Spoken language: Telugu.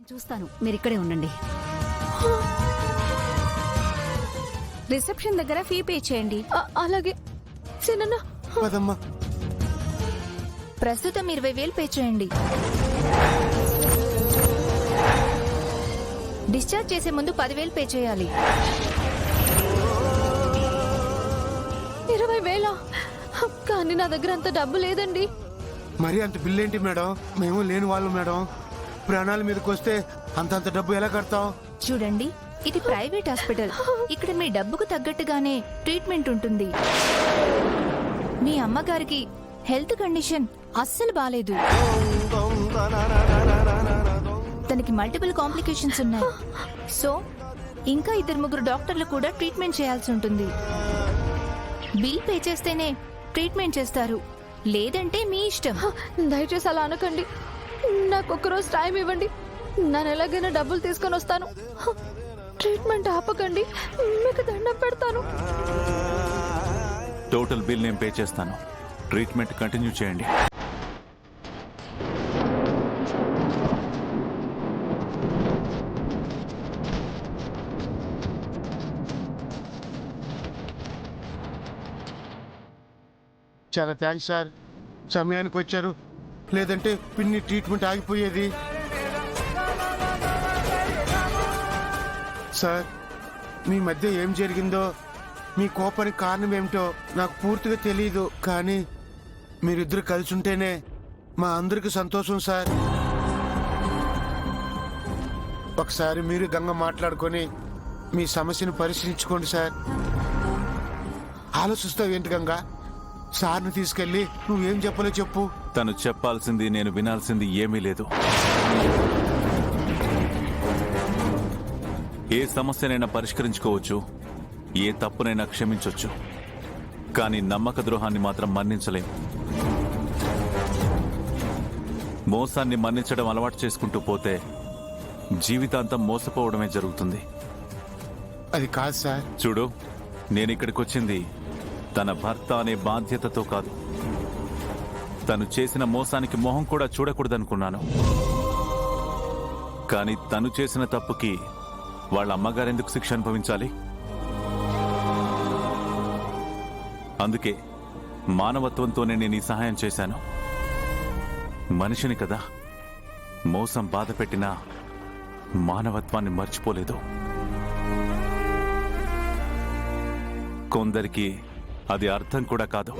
చూస్తాను, మీరు ఇక్కడే ఉండండి. రిసెప్షన్ దగ్గర ఫీ పే చేయండి. అలాగే సినన్న. పదమ్మా. ప్రస్తుతం 20,000 పే చేయండి. డిశ్చార్జ్ చేసే ముందు 10,000 పే చేయాలి. 20,000? కానీ నా దగ్గర అంత డబ్బు లేదండి. మరి అంత బిల్ ఏంటి మేడం? మేము లేని వాళ్ళు మేడం. ప్రాణాల మీదకి వస్తే అంతంత డబ్బు ఎలా కడతాం? చూడండి, ఇది ప్రైవేట్ హాస్పిటల్. ఇక్కడ మీ డబ్బుకు తగ్గట్టుగానే ట్రీట్మెంట్ ఉంటుంది. మీ అమ్మగారికి హెల్త్ కండిషన్ అస్సలు బాలేదు. తనకి మల్టిపుల్ కాంప్లికేషన్స్ ఉన్నాయి. సో ఇంకా 2-3 డాక్టర్లు కూడా ట్రీట్మెంట్ చేయాల్సి ఉంటుంది. బిల్ పే చేస్తేనే ట్రీట్మెంట్ చేస్తారు, లేదంటే మీ ఇష్టం. దయచేసి అలా అనకండి. నాకు ఒక్కరోజు టైం ఇవ్వండి. నేను ఎలాగైనా డబ్బులు తీసుకొని వస్తాను. ట్రీట్మెంట్ ఆపకండి, మీకు దండం పెడతాను. టోటల్ బిల్ నేను పే చేస్తాను. ట్రీట్మెంట్ కంటిన్యూ చేయండి. చాలా థ్యాంక్స్ సార్, సమయానికి వచ్చారు. లేదంటే పిన్ని ట్రీట్మెంట్ ఆగిపోయేది. సార్, మీ మధ్య ఏం జరిగిందో, మీ కోపానికి కారణం ఏమిటో నాకు పూర్తిగా తెలియదు. కానీ మీరిద్దరు కలిసి ఉంటేనే మా అందరికి సంతోషం సార్. ఒకసారి మీరు గంగ మాట్లాడుకొని మీ సమస్యను పరిశీలించుకోండి సార్. ఆలోచిస్తావు ఏంటి గంగా? సార్ని తీసుకెళ్ళి నువ్వేం చెప్పాలో చెప్పు. తను చెప్పాల్సింది, నేను వినాల్సింది ఏమీ లేదు. ఏ సమస్యనైనా పరిష్కరించుకోవచ్చు, ఏ తప్పునైనా క్షమించవచ్చు, కానీ నమ్మక ద్రోహాన్ని మాత్రం మన్నించలేం. మోసాన్ని మన్నించడం అలవాటు చేసుకుంటూ పోతే జీవితాంతం మోసపోవడమే జరుగుతుంది. అది కాదు సార్. చూడు, నేనిక్కడికొచ్చింది తన భర్త అనే బాధ్యతతో కాదు. తను చేసిన మోసానికి మొహం కూడా చూడకూడదనుకున్నాను. కానీ తను చేసిన తప్పుకి వాళ్ళ అమ్మగారెందుకు శిక్ష అనుభవించాలి? అందుకే మానవత్వంతోనే నేను ఈ సహాయం చేశాను. మనిషిని కదా, మోసం బాధ పెట్టినా మానవత్వాన్ని మర్చిపోలేదు. కొందరికి అది అర్థం కూడా కాదు.